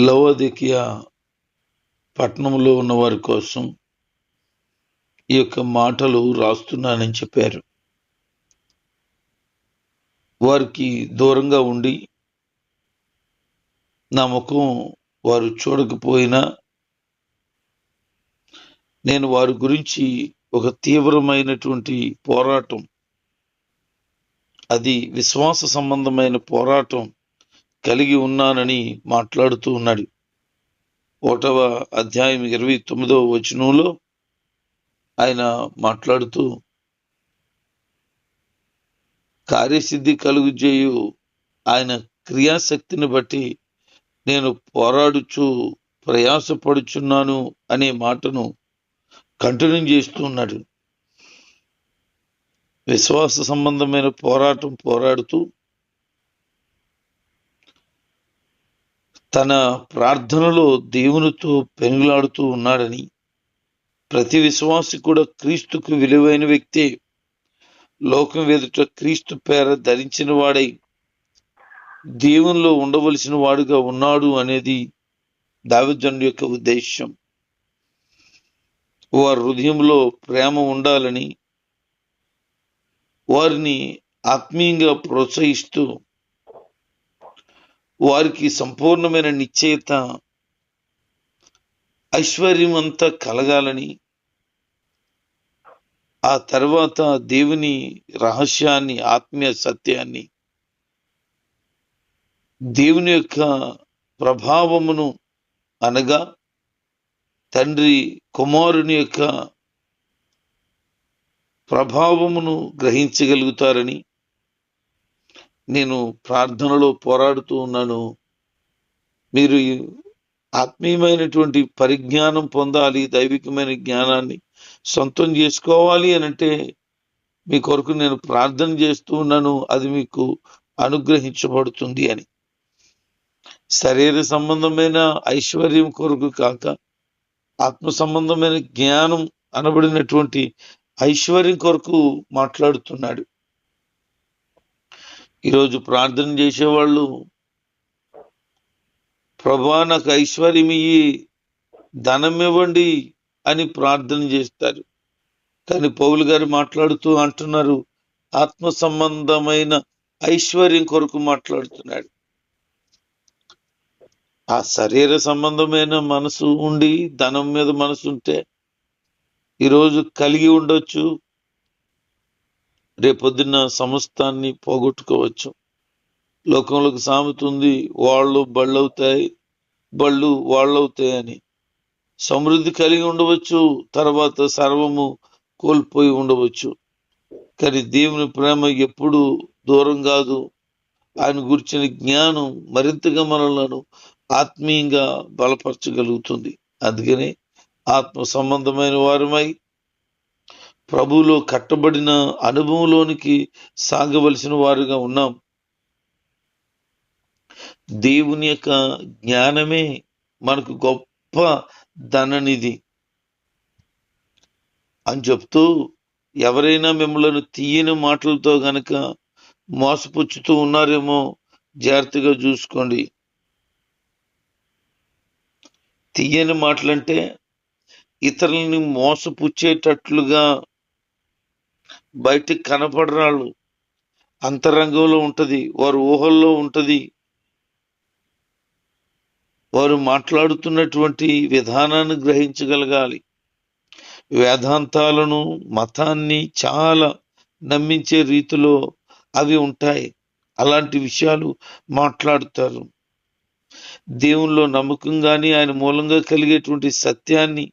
లవోదికీయ పట్టణంలో ఉన్న వారి కోసం ఈ యొక్క మాటలు రాస్తున్నానని చెప్పారు. వారికి దూరంగా ఉండి నా ముఖం వారు చూడకపోయినా నేను వారి గురించి ఒక తీవ్రమైనటువంటి పోరాటం, అది విశ్వాస సంబంధమైన పోరాటం కలిగి ఉన్నానని మాట్లాడుతూ ఉన్నాడు. 1వ అధ్యాయం 29వ వచనంలో ఆయన మాట్లాడుతూ, కార్యసిద్ధి కలుగుజేయు ఆయన క్రియాశక్తిని బట్టి నేను పోరాడుచు ప్రయాసపడుచున్నాను అనే మాటను కంటిన్యూ చేస్తూ ఉన్నాడు. విశ్వాస సంబంధమైన పోరాటం పోరాడుతూ తన ప్రార్థనలో దేవునితో పెనుగులాడుతూ ఉన్నాడని, ప్రతి విశ్వాసి కూడా క్రీస్తుకు విలువైన వ్యక్తే, లోకం ఎదుట క్రీస్తు పేర ధరించిన వాడై దేవునిలో ఉండవలసిన వాడుగా ఉన్నాడు అనేది దావీదు యొక్క ఉద్దేశం. వారి హృదయంలో ప్రేమ ఉండాలని, వారిని ఆత్మీయంగా ప్రోత్సహిస్తూ వారికి సంపూర్ణమైన నిశ్చయత, ఐశ్వర్యం అంతా కలగాలని, ఆ తర్వాత దేవుని రహస్యాన్ని, ఆత్మీయ సత్యాన్ని, దేవుని యొక్క ప్రభావమును అనగా తండ్రి కుమారుని యొక్క ప్రభావమును గ్రహించగలుగుతారని నేను ప్రార్థనలో పోరాడుతూ ఉన్నాను. మీరు ఆత్మీయమైనటువంటి పరిజ్ఞానం పొందాలి, దైవికమైన జ్ఞానాన్ని సొంతం చేసుకోవాలి అని అంటే మీ కొరకు నేను ప్రార్థన చేస్తూ ఉన్నాను, అది మీకు అనుగ్రహించబడుతుంది అని. శరీర సంబంధమైన ఐశ్వర్యం కొరకు కాక ఆత్మ సంబంధమైన జ్ఞానం అనబడినటువంటి ఐశ్వర్యం కొరకు మాట్లాడుతున్నాడు. ఈరోజు ప్రార్థన చేసేవాళ్ళు, ప్రభువా నాకు ఐశ్వర్యం ఇయ్యి, ధనం ఇవ్వండి అని ప్రార్థన చేస్తారు. కానీ పౌలు గారు మాట్లాడుతూ అంటున్నారు, ఆత్మ సంబంధమైన ఐశ్వర్యం కొరకు మాట్లాడుతున్నాడు. ఆ శరీర సంబంధమైన మనసు ఉండి ధనం మీద మనసు ఉంటే ఈరోజు కలిగి ఉండొచ్చు, రేపొద్దున్న సమస్తాన్ని పోగొట్టుకోవచ్చు. లోకంలోకి సామెత ఉంది, వాళ్ళు బళ్ళవుతాయి, బళ్ళు వాళ్ళవుతాయి అని. సమృద్ధి కలిగి ఉండవచ్చు, తర్వాత సర్వము కోల్పోయి ఉండవచ్చు. కానీ దేవుని ప్రేమ ఎప్పుడు దూరం కాదు. ఆయన గురించిన జ్ఞానం మరింతగా మనలను ఆత్మీయంగా బలపరచగలుగుతుంది. అందుకనే ఆత్మ సంబంధమైన వారమై ప్రభువులో కట్టబడిన అనుభవంలోనికి సాగవలసిన వారుగా ఉన్నాం. దేవుని యొక్క జ్ఞానమే మనకు గొప్ప ధననిధి అని చెప్తూ, ఎవరైనా మిమ్మల్ని తీయని మాటలతో గనక మోసపుచ్చుతూ ఉన్నారేమో జాగ్రత్తగా చూసుకోండి. తీయని మాటలంటే ఇతరులని మోసపుచ్చేటట్లుగా బయటికి కనపడరాళ్ళు, అంతరంగంలో ఉంటది, వారు ఊహల్లో ఉంటది. వారు మాట్లాడుతున్నటువంటి విధానాన్ని గ్రహించగలగాలి. వేదాంతాలను, మతాన్ని చాలా నమ్మించే రీతిలో అవి ఉంటాయి. అలాంటి విషయాలు మాట్లాడుతారు. దేవునిలో నమ్మకంగాని ఆయన మూలంగా కలిగేటువంటి సత్యాన్ని,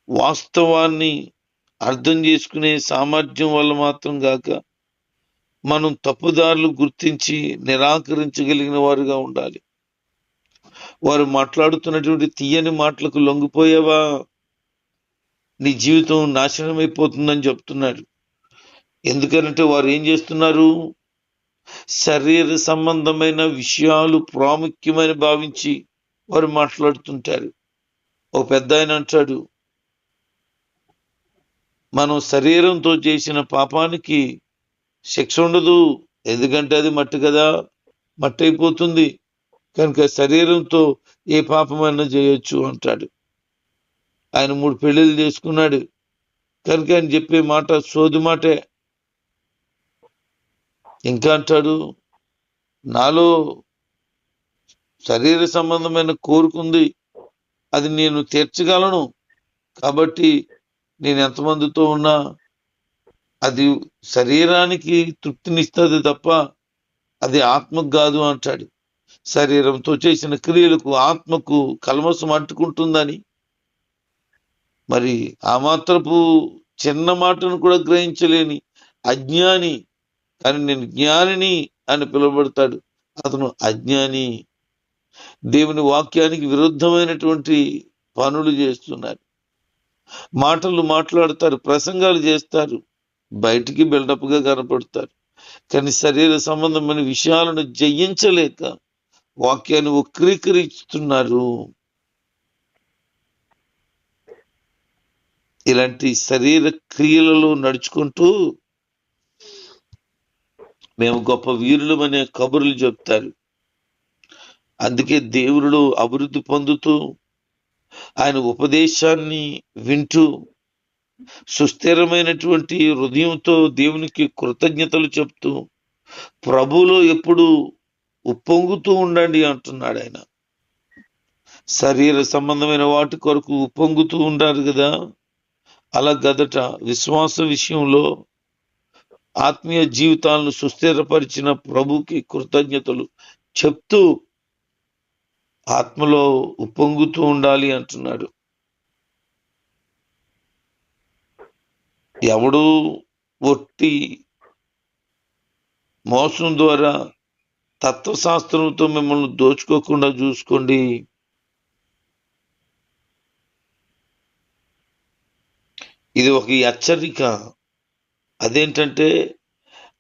వాస్తవాన్ని అర్థం చేసుకునే సామర్థ్యం వల్ల మాత్రం గాక మనం తప్పుదారులు గుర్తించి నిరాకరించగలిగిన వారుగా ఉండాలి. వారు మాట్లాడుతున్నటువంటి తీయని మాటలకు లొంగిపోయావా, నీ జీవితం నాశనం అయిపోతుందని చెప్తున్నాడు. ఎందుకనంటే వారు ఏం చేస్తున్నారు, శరీర సంబంధమైన విషయాలు ప్రాముఖ్యమని భావించి వారు మాట్లాడుతుంటారు. ఒక పెద్ద ఆయన అంటాడు, మనం శరీరంతో చేసిన పాపానికి శిక్ష ఉండదు, ఎందుకంటే అది మట్టి కదా, మట్టి అయిపోతుంది. కనుక శరీరంతో ఏ పాపమైనా చేయొచ్చు అంటాడు. ఆయన 3 పెళ్లిళ్ళు చేసుకున్నాడు కనుక ఆయన చెప్పే మాట సోది మాటే. ఇంకా అంటాడు, నాలో శరీర సంబంధమైన కోరుకుంది, అది నేను తీర్చగలను. కాబట్టి నేను ఎంతమందితో ఉన్నా అది శరీరానికి తృప్తినిస్తుంది తప్ప అది ఆత్మకు కాదు అంటాడు. శరీరంతో చేసిన క్రియలకు ఆత్మకు కల్మసం అంటుకుంటుందని. మరి ఆ మాత్రపు చిన్న మాటను కూడా గ్రహించలేని అజ్ఞాని, కానీ నేను జ్ఞానిని అని పిలువబడతాడు. అతను అజ్ఞాని. దేవుని వాక్యానికి విరుద్ధమైనటువంటి పనులు చేస్తున్నారు. మాటలు మాట్లాడతారు, ప్రసంగాలు చేస్తారు, బయటికి బిల్డప్ గా కనపడతారు. కానీ శరీర సంబంధమైన విషయాలను జయించలేక వాక్యాన్ని వక్రీకరిస్తున్నారు. ఇలాంటి శరీర క్రియలలో నడుచుకుంటూ మేము గొప్ప వీరులమనే కబుర్లు చెప్తారు. అందుకే దేవుడు అభివృద్ధి పొందుతూ ఆయన ఉపదేశాన్ని వింటూ సుస్థిరమైనటువంటి హృదయంతో దేవునికి కృతజ్ఞతలు చెప్తూ ప్రభువులో ఎప్పుడు ఉప్పొంగుతూ ఉండండి అంటున్నాడు ఆయన. శరీర సంబంధమైన వాటి కొరకు ఉప్పొంగుతూ ఉంటారు కదా, అలా గదట విశ్వాస విషయంలో ఆత్మీయ జీవితాలను సుస్థిరపరిచిన ప్రభుకి కృతజ్ఞతలు చెప్తూ ఆత్మలో ఉప్పొంగుతూ ఉండాలి అంటున్నాడు. ఎవడు ఒట్టి మోసం ద్వారా తత్వశాస్త్రంతో మిమ్మల్ని దోచుకోకుండా చూసుకోండి. ఇది ఒక హెచ్చరిక. అదేంటంటే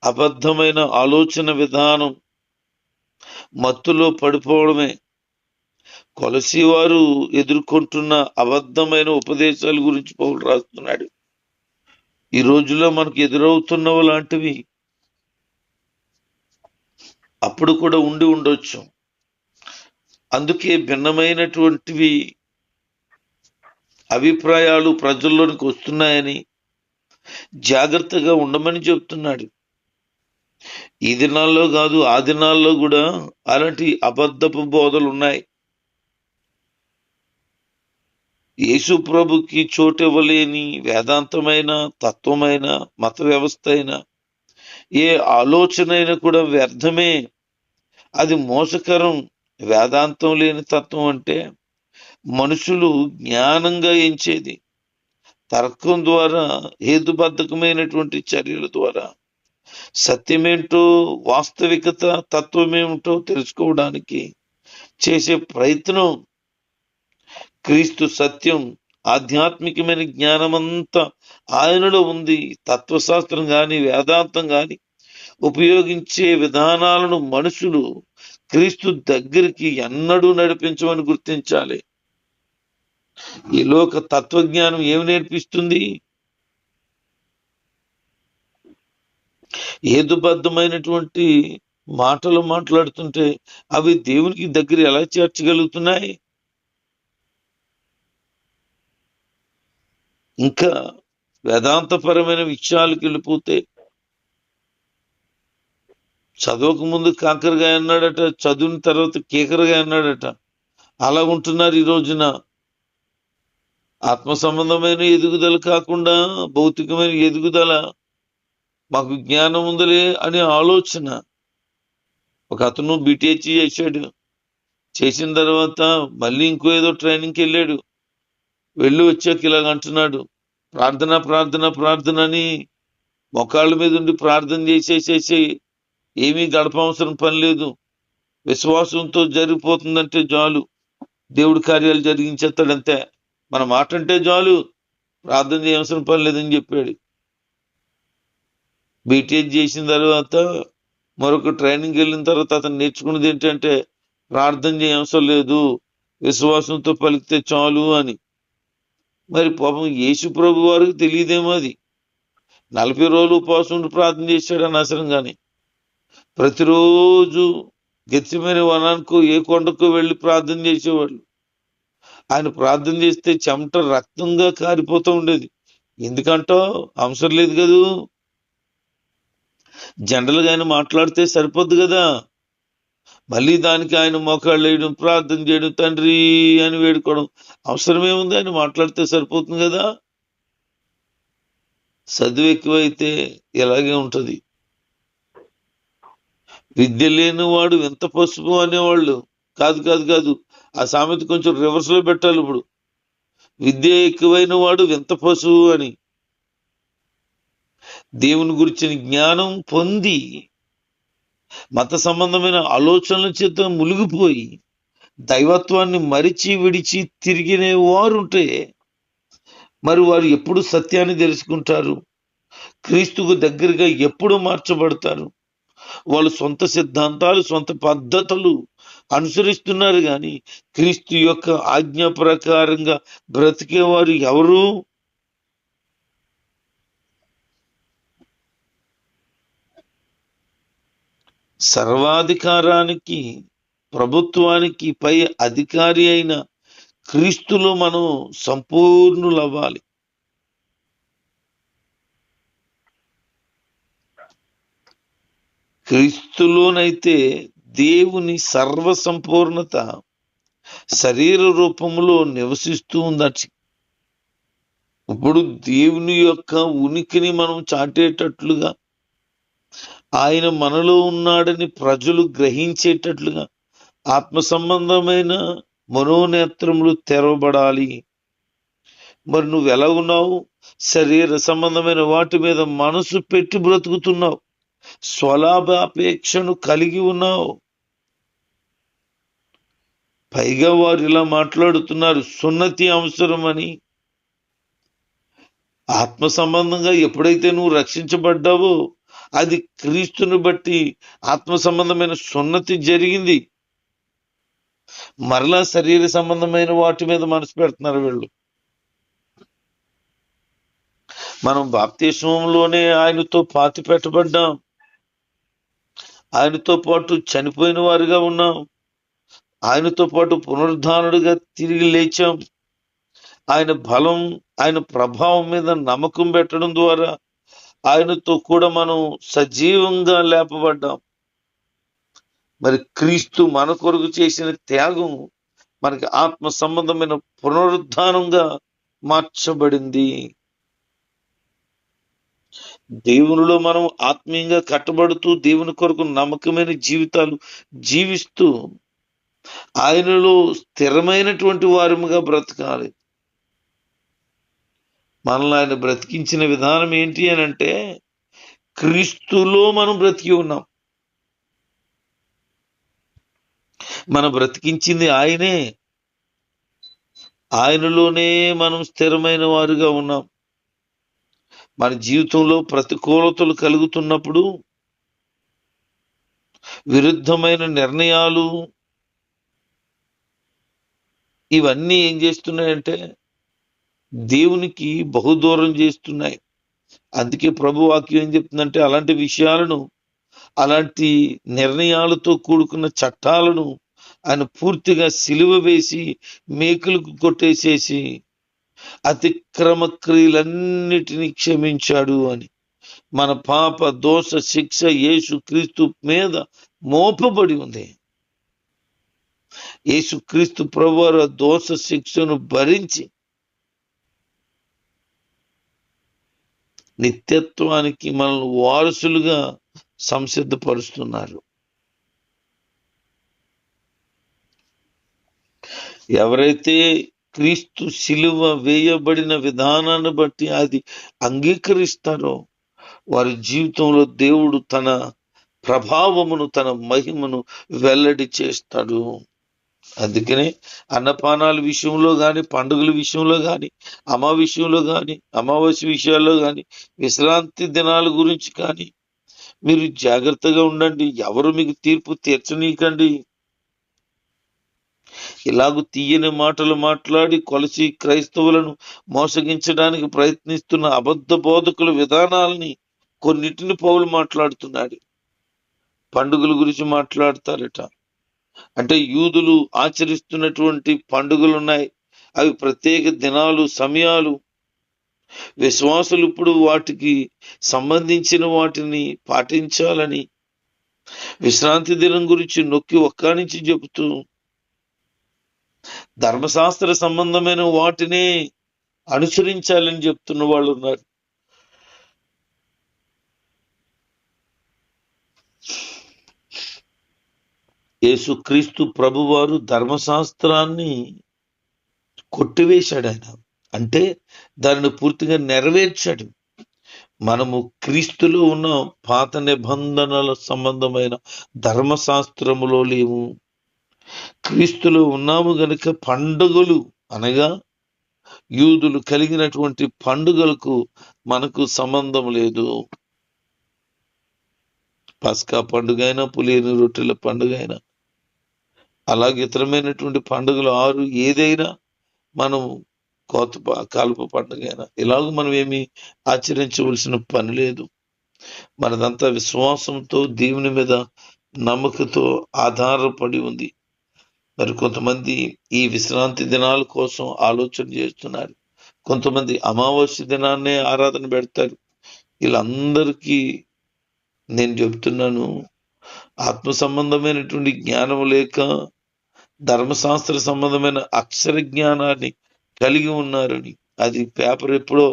అబద్ధమైన ఆలోచన విధానం, మత్తులో పడిపోవడమే. కొలసీ వారు ఎదుర్కొంటున్న అబద్ధమైన ఉపదేశాల గురించి పౌలు రాస్తున్నాడు. ఈ రోజుల్లో మనకు ఎదురవుతున్నవి లాంటివి అప్పుడు కూడా ఉండి ఉండొచ్చు. అందుకే భిన్నమైనటువంటివి అభిప్రాయాలు ప్రజల్లోనికి వస్తున్నాయని జాగ్రత్తగా ఉండమని చెప్తున్నాడు. ఈ దినాల్లో కాదు, ఆ దినాల్లో కూడా అలాంటి అబద్ధపు బోధలు ఉన్నాయి. యేసు ప్రభుకి చోటు ఇవ్వలేని వేదాంతమైన, తత్వమైన, మత వ్యవస్థ అయినా, ఏ ఆలోచన అయినా కూడా వ్యర్థమే. అది మోసకరం. వేదాంతం లేని తత్వం అంటే మనుషులు జ్ఞానంగా ఎంచేది, తర్కం ద్వారా, హేతుబద్ధకమైనటువంటి చర్యల ద్వారా సత్యమేంటో, వాస్తవికత తత్వమేమిటో తెలుసుకోవడానికి చేసే ప్రయత్నం. క్రీస్తు సత్యం, ఆధ్యాత్మికమైన జ్ఞానమంతా ఆయనలో ఉంది. తత్వశాస్త్రం గాని, వేదాంతం గాని ఉపయోగించే విధానాలను మనుషులు క్రీస్తు దగ్గరికి ఎన్నడూ నడిపించమని గుర్తించాలి. ఈ లోక తత్వజ్ఞానం ఏమి నేర్పిస్తుంది? హేతుబద్ధమైనటువంటి మాటలు మాట్లాడుతుంటే అవి దేవునికి దగ్గర ఎలా చేర్చగలుగుతున్నాయి? ఇంకా వేదాంతపరమైన విషయాలకు వెళ్ళిపోతే, చదవక ముందు కాకరగా అన్నాడట, చదివిన తర్వాత కేకరగా అన్నాడట. అలా ఉంటున్నారు ఈ రోజున. ఆత్మ సంబంధమైన ఎదుగుదల కాకుండా భౌతికమైన ఎదుగుదల, మాకు జ్ఞానం ఉందలే అనే ఆలోచన. ఒక అతను బీటీహెచ్ చేశాడు. చేసిన తర్వాత మళ్ళీ ఇంకో ఏదో ట్రైనింగ్కి వెళ్ళాడు. వెళ్ళి వచ్చాక ఇలాగ అంటున్నాడు, ప్రార్థన ప్రార్థన ప్రార్థన అని మొకాళ్ళ మీద ఉండి ప్రార్థన చేసేసేసి ఏమీ గడపవసరం పని లేదు, విశ్వాసంతో జరిగిపోతుందంటే చాలు, దేవుడి కార్యాలు జరిగించేస్తాడంతే, మన మాట అంటే చాలు, ప్రార్థన చేయవలసిన పని లేదని చెప్పాడు. బీటీహెచ్ చేసిన తర్వాత మరొక ట్రైనింగ్ వెళ్ళిన తర్వాత అతను నేర్చుకున్నది ఏంటంటే ప్రార్థన చేయవసరం లేదు, విశ్వాసంతో పలికితే చాలు అని. మరి పాపం యేసు ప్రభు వారికి తెలియదేమో అది. 40 రోజులు ఉపవాసం ఉండి ప్రార్థన చేశాడు అనవసరంగానే. ప్రతిరోజు గెత్సేమనే వనానికో ఏ కొండకో వెళ్ళి ప్రార్థన చేసేవాళ్ళు. ఆయన ప్రార్థన చేస్తే చెమట రక్తంగా కారిపోతూ ఉండేది. ఎందుకంటో అవసరం లేదు కదూ. జనరల్గా ఆయన మాట్లాడితే సరిపోద్ది కదా. మళ్ళీ దానికి ఆయన మోకాళ్ళు వేయడం, ప్రార్థన చేయడం, తండ్రి అని వేడుకోవడం అవసరమేముంది? ఆయన మాట్లాడితే సరిపోతుంది కదా. చదువు ఎక్కువైతే ఇలాగే ఉంటది. విద్య లేని వాడు ఎంత పసుపు అనేవాళ్ళు. కాదు కాదు కాదు, ఆ సామెత కొంచెం రివర్స్ లో పెట్టాలి ఇప్పుడు. విద్య ఎక్కువైన వాడు వింత పశువు అని. దేవుని గురించిన జ్ఞానం పొంది మత సంబంధమైన ఆలోచనల చేత మునిగిపోయి దైవత్వాన్ని మరిచి విడిచి తిరిగిన వారుంటే మరి వారు ఎప్పుడు సత్యాన్ని తెలుసుకుంటారు? క్రీస్తుకు దగ్గరగా ఎప్పుడు మార్చబడతారు? వాళ్ళు సొంత సిద్ధాంతాలు, సొంత పద్ధతులు అనుసరిస్తున్నారు కానీ క్రీస్తు యొక్క ఆజ్ఞ ప్రకారంగా బ్రతికేవారు ఎవరు? సర్వాధికారానికి, ప్రభుత్వానికి పై అధికారి అయిన క్రీస్తులో మనం సంపూర్ణులవ్వాలి. క్రీస్తులోనైతే దేవుని సర్వ సంపూర్ణత శరీర రూపంలో నివసిస్తూ ఉందట. ఇప్పుడు దేవుని యొక్క ఉనికిని మనం చాటేటట్లుగా, ఆయన మనలో ఉన్నాడని ప్రజలు గ్రహించేటట్లుగా ఆత్మ సంబంధమైన మనోనేత్రములు తెరవబడాలి. మరి నువ్వు ఎలా ఉన్నావు? శరీర సంబంధమైన వాటి మీద మనసు పెట్టి బ్రతుకుతున్నావు. స్వలాభాపేక్షను కలిగి ఉన్నావు. పైగా వారు ఇలా మాట్లాడుతున్నారు, సున్నతి అవసరమని. ఆత్మ సంబంధంగా ఎప్పుడైతే నువ్వు రక్షించబడ్డావో అది క్రీస్తుని బట్టి ఆత్మ సంబంధమైన సున్నతి జరిగింది. మరలా శరీర సంబంధమైన వాటి మీద మనసు పెడుతున్నారు వీళ్ళు. మనం బాప్తిస్మంలోనే ఆయనతో పాతి పెట్టబడ్డాం, ఆయనతో పాటు చనిపోయిన వారుగా ఉన్నాం, ఆయనతో పాటు పునరుద్ధానుడిగా తిరిగి లేచాం. ఆయన బలం, ఆయన ప్రభావం మీద నమ్మకం పెట్టడం ద్వారా ఆయనతో కూడా మనం సజీవంగా లేపబడ్డాం. మరి క్రీస్తు మన కొరకు చేసిన త్యాగం మనకి ఆత్మ సంబంధమైన పునరుద్ధానంగా మార్చబడింది. దేవునిలో మనం ఆత్మీయంగా కట్టబడుతూ దేవుని కొరకు నమ్మకమైన జీవితాలు జీవిస్తూ ఆయనలో స్థిరమైనటువంటి వారముగా బ్రతకాలి. మనల్ని ఆయన బ్రతికించిన విధానం ఏంటి అని అంటే, క్రీస్తులో మనం బ్రతికి ఉన్నాం. మనం బ్రతికించింది ఆయనే, ఆయనలోనే మనం స్థిరమైన వారుగా ఉన్నాం. మన జీవితంలో ప్రతికూలతలు కలుగుతున్నప్పుడు, విరుద్ధమైన నిర్ణయాలు ఇవన్నీ ఏం చేస్తున్నాయంటే దేవునికి బహుదూరం చేస్తున్నాయి. అందుకే ప్రభు వాక్యం ఏం చెప్తుందంటే, అలాంటి విషయాలను, అలాంటి నిర్ణయాలతో కూడుకున్న చట్టాలను ఆయన పూర్తిగా సిలువ వేసి మేకులకు కొట్టేసేసి అతిక్రమ క్రియలన్నిటినీ క్షమించాడు అని. మన పాప దోష శిక్ష యేసు క్రీస్తు మీద మోపబడి ఉంది. యేసు క్రీస్తు ప్రభువారు దోష శిక్షను భరించి నిత్యత్వానికి మనల్ని వారసులుగా సంసిద్ధపరుస్తున్నారు. ఎవరైతే క్రీస్తు శిలువ వేయబడిన విధానాన్ని బట్టి అది అంగీకరిస్తారో వారి జీవితంలో దేవుడు తన ప్రభావమును, తన మహిమను వెల్లడి చేస్తాడు. అందుకనే అన్నపానాల విషయంలో కానీ, పండుగల విషయంలో కానీ, అమావాస్య విషయాల్లో కానీ, విశ్రాంతి దినాల గురించి కానీ మీరు జాగ్రత్తగా ఉండండి. ఎవరు మీకు తీర్పు తీర్చనీకండి. ఇలాగూ తీయని మాటలు మాట్లాడి కొలసి క్రైస్తవులను మోసగించడానికి ప్రయత్నిస్తున్న అబద్ధ బోధకుల విధానాలని కొన్నిటిని పౌలు మాట్లాడుతున్నాడు. పండుగల గురించి మాట్లాడతారట, అంటే యూదులు ఆచరిస్తున్నటువంటి పండుగలు ఉన్నాయి. అవి ప్రత్యేక దినాలు, సమయాలు. విశ్వాసులు ఇప్పుడు వాటికి సంబంధించిన వాటిని పాటించాలని విశ్రాంతి దినం గురించి నొక్కి ఒక్కానించి చెబుతూ ధర్మశాస్త్ర సంబంధమైన వాటినే అనుసరించాలని చెప్తున్న వాళ్ళు ఉన్నారు. యేసుక్రీస్తు ప్రభువారు ధర్మశాస్త్రాన్ని కొట్టివేశాడు. ఆయన అంటే దానిని పూర్తిగా నెరవేర్చాడు. మనము క్రీస్తులో ఉన్న పాత నిబంధనల సంబంధమైన ధర్మశాస్త్రములో లేవు. క్రీస్తులో ఉన్నాము గనుక పండుగలు అనగా యూదులు కలిగినటువంటి పండుగలకు మనకు సంబంధం లేదు. పస్కా పండుగ అయినా, పులియని రొట్టెల పండుగ అయినా, అలాగే ఇతరమైనటువంటి పండుగలు 6 ఏదైనా, మనం కాల్పు పండుగ అయినా ఇలాగ మనం ఏమి ఆచరించవలసిన పని లేదు. మనదంతా విశ్వాసంతో దేవుని మీద నమ్మకంతో ఆధారపడి ఉంది. మరి కొంతమంది ఈ విశ్రాంతి దినాల కోసం ఆలోచన చేస్తున్నారు. కొంతమంది అమావాస్య దినాన్నే ఆరాధన పెడతారు. వీళ్ళందరికీ నేను చెబుతున్నాను, ఆత్మ సంబంధమైనటువంటి జ్ఞానం లేక ధర్మశాస్త్ర సంబంధమైన అక్షర జ్ఞానాన్ని కలిగి ఉన్నారని. అది పేపర్ ఎప్పుడో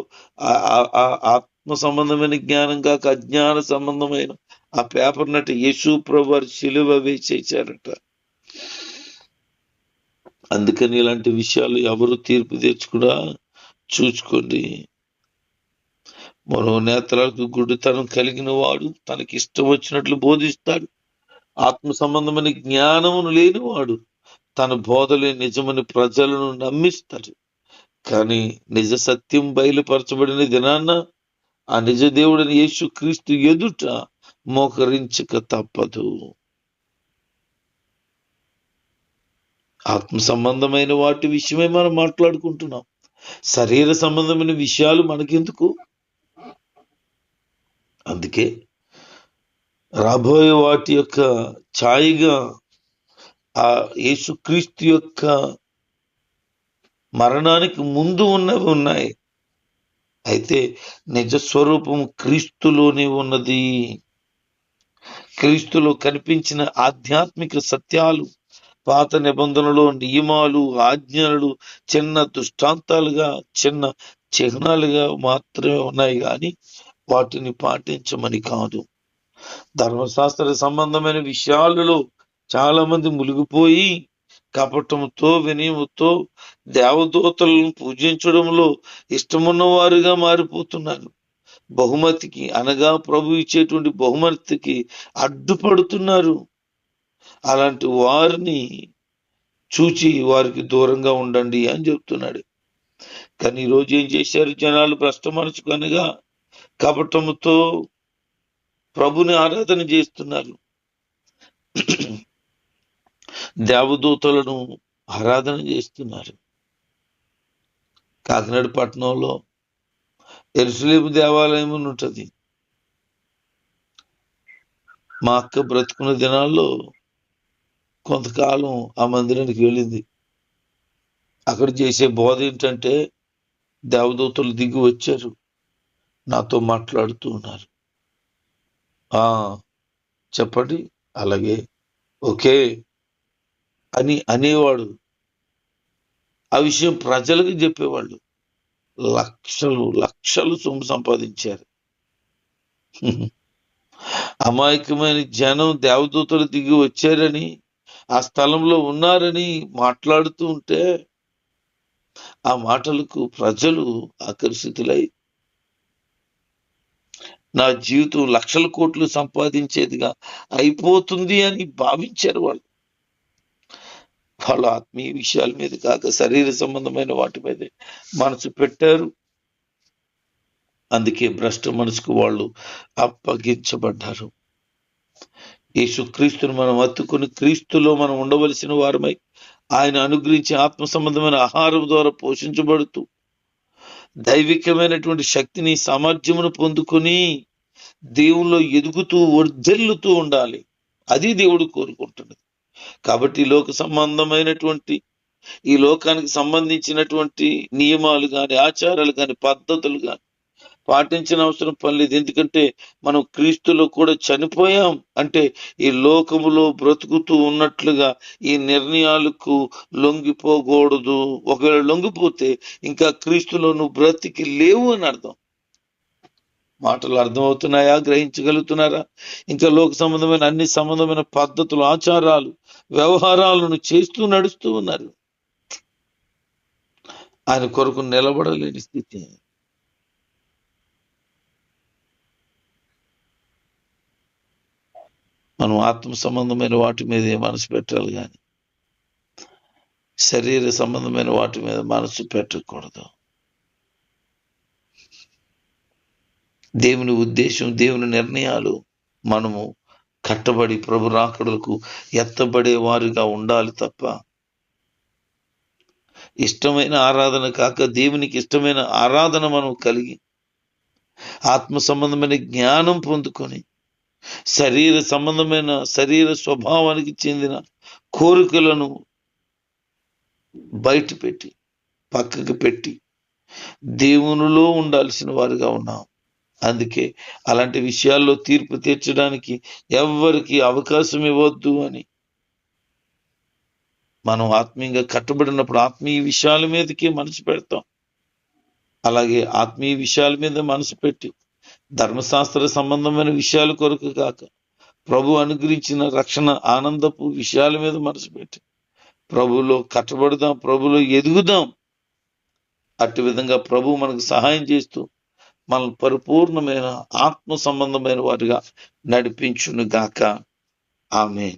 ఆత్మ సంబంధమైన జ్ఞానం కాక అజ్ఞాన సంబంధమైన ఆ పేపర్ నటి యేసు ప్రభు వారు శిలువ వేసేసారట. అందుకని ఇలాంటి విషయాలు ఎవరు తీర్పు తెచ్చుకున్నా చూసుకోండి. మరో నేత్రాలకు గుడ్డితనం కలిగిన వాడు తనకి ఇష్టం వచ్చినట్లు బోధిస్తాడు. ఆత్మ సంబంధమైన జ్ఞానమును లేనివాడు తన బోధలే నిజమని ప్రజలను నమ్మిస్తాడు. కానీ నిజ సత్యం బయలుపరచబడిన దినాన్న ఆ నిజ దేవుడిని యేసు క్రీస్తు ఎదుట మోకరించక తప్పదు. ఆత్మ సంబంధమైన వాటి విషయమే మనం మాట్లాడుకుంటున్నాం. శరీర సంబంధమైన విషయాలు మనకెందుకు? అందుకే రాబోయే వాటి యొక్క ఛాయగా ఆ యేసుక్రీస్తు యొక్క మరణానికి ముందు ఉన్నవి ఉన్నాయి. అయితే నిజస్వరూపం క్రీస్తులోనే ఉన్నది. క్రీస్తులో కనిపించిన ఆధ్యాత్మిక సత్యాలు పాత నిబంధనలో నియమాలు, ఆజ్ఞలు చిన్న దృష్టాంతాలుగా, చిన్న చిహ్నాలుగా మాత్రమే ఉన్నాయి, కానీ వాటిని పాటించమని కాదు. ధర్మశాస్త్ర సంబంధమైన విషయాలలో చాలా మంది మునిగిపోయి కపటంతో, వినయముతో దేవదూతలను పూజించడంలో ఇష్టమున్న వారుగా మారిపోతున్నారు. బహుమతికి అనగా ప్రభు ఇచ్చేటువంటి బహుమతికి అడ్డుపడుతున్నారు. అలాంటి వారిని చూచి వారికి దూరంగా ఉండండి అని చెప్తున్నాడు. కానీ ఈరోజు ఏం చేశారు జనాలు? భ్రష్ట మనసుకు అనగా కపటముతో ప్రభుని ఆరాధన చేస్తున్నారు. దేవదూతలను ఆరాధన చేస్తున్నారు. కాకినాడ పట్టణంలో యెరూషలేము దేవాలయం ఉంటుంది. మా అక్క బ్రతుకున్న దినాల్లో కొంతకాలం ఆ మందిరానికి వెళ్ళింది. అక్కడ చేసే బోధ ఏంటంటే దేవదూతలు దిగి వచ్చారు, నాతో మాట్లాడుతూ ఉన్నారు. చెప్పండి, అలాగే, ఓకే అని అనేవాడు. ఆ విషయం ప్రజలకు చెప్పేవాళ్ళు. లక్షలు లక్షలు సొమ్ము సంపాదించారు. అమాయకమైన జనం దేవదూతలు దిగి వచ్చారని, ఆ స్థలంలో ఉన్నారని మాట్లాడుతూ ఉంటే ఆ మాటలకు ప్రజలు ఆకర్షితులై నా జీవితం లక్షల కోట్లు సంపాదించేదిగా అయిపోతుంది అని భావించారు. వాళ్ళ ఆత్మీయ విషయాల మీద కాక శరీర సంబంధమైన వాటి మీదే మనసు పెట్టారు. అందుకే భ్రష్ట మనసుకు వాళ్ళు అప్పగించబడ్డారు. యేసుక్రీస్తును మనం హత్తుకుని క్రీస్తులో మనం ఉండవలసిన వారమై ఆయన అనుగ్రహించే ఆత్మ సంబంధమైన ఆహారం ద్వారా పోషించబడుతూ దైవికమైనటువంటి శక్తిని, సామర్థ్యమును పొందుకొని దేవుల్లో ఎదుగుతూ వర్ధిల్లుతూ ఉండాలి. అది దేవుడు కోరుకుంటున్నది. కాబట్టి ఈ లోక సంబంధమైనటువంటి ఈ లోకానికి సంబంధించినటువంటి నియమాలు కానీ, ఆచారాలు కానీ, పద్ధతులు కానీ పాటించిన అవసరం పనిలేదు. ఎందుకంటే మనం క్రీస్తులో కూడా చనిపోయాం. అంటే ఈ లోకములో బ్రతుకుతూ ఉన్నట్లుగా ఈ నిర్ణయాలకు లొంగిపోకూడదు. ఒకవేళ లొంగిపోతే ఇంకా క్రీస్తులో నువ్వు బ్రతికి లేవు అని అర్థం. మాటలు అర్థమవుతున్నాయా? గ్రహించగలుగుతున్నారా? ఇంకా లోక సంబంధమైన అన్ని సంబంధమైన పద్ధతులు, ఆచారాలు, వ్యవహారాలను చేస్తూ నడుస్తూ ఉన్నారు. ఆయన కొరకు నిలబడలేని స్థితి. మనం ఆత్మ సంబంధమైన వాటి మీదే మనసు పెట్టాలి కానీ శరీర సంబంధమైన వాటి మీద మనసు పెట్టకూడదు. దేవుని ఉద్దేశం, దేవుని నిర్ణయాలు మనము కట్టబడి ప్రభు రాకడలకు ఎత్తబడే వారిగా ఉండాలి తప్ప ఇష్టమైన ఆరాధన కాక దేవునికి ఇష్టమైన ఆరాధన మనం కలిగి ఆత్మ సంబంధమైన జ్ఞానం పొందుకొని శరీర సంబంధమైన శరీర స్వభావానికి చెందిన కోరికలను బయట పెట్టి పక్కకు పెట్టి దేవునిలో ఉండాల్సిన వారుగా ఉన్నాం. అందుకే అలాంటి విషయాల్లో తీర్పు తీర్చడానికి ఎవ్వరికి అవకాశం ఇవ్వద్దు అని మనం ఆత్మీయంగా కట్టబడినప్పుడు ఆత్మీయ విషయాల మీదకి మనసు పెడతాం. అలాగే ఆత్మీయ విషయాల మీద మనసు పెట్టి ధర్మశాస్త్ర సంబంధమైన విషయాల కొరకు కాక ప్రభు అనుగ్రహించిన రక్షణ ఆనందపు విషయాల మీద మనసు పెట్టి ప్రభులో కట్టబడదాం, ప్రభులో ఎదుగుదాం. అట్టి విధంగా ప్రభు మనకు సహాయం చేస్తూ మనల్ని పరిపూర్ణమైన ఆత్మ సంబంధమైన వారిగా నడిపించును గాక. ఆమేన్.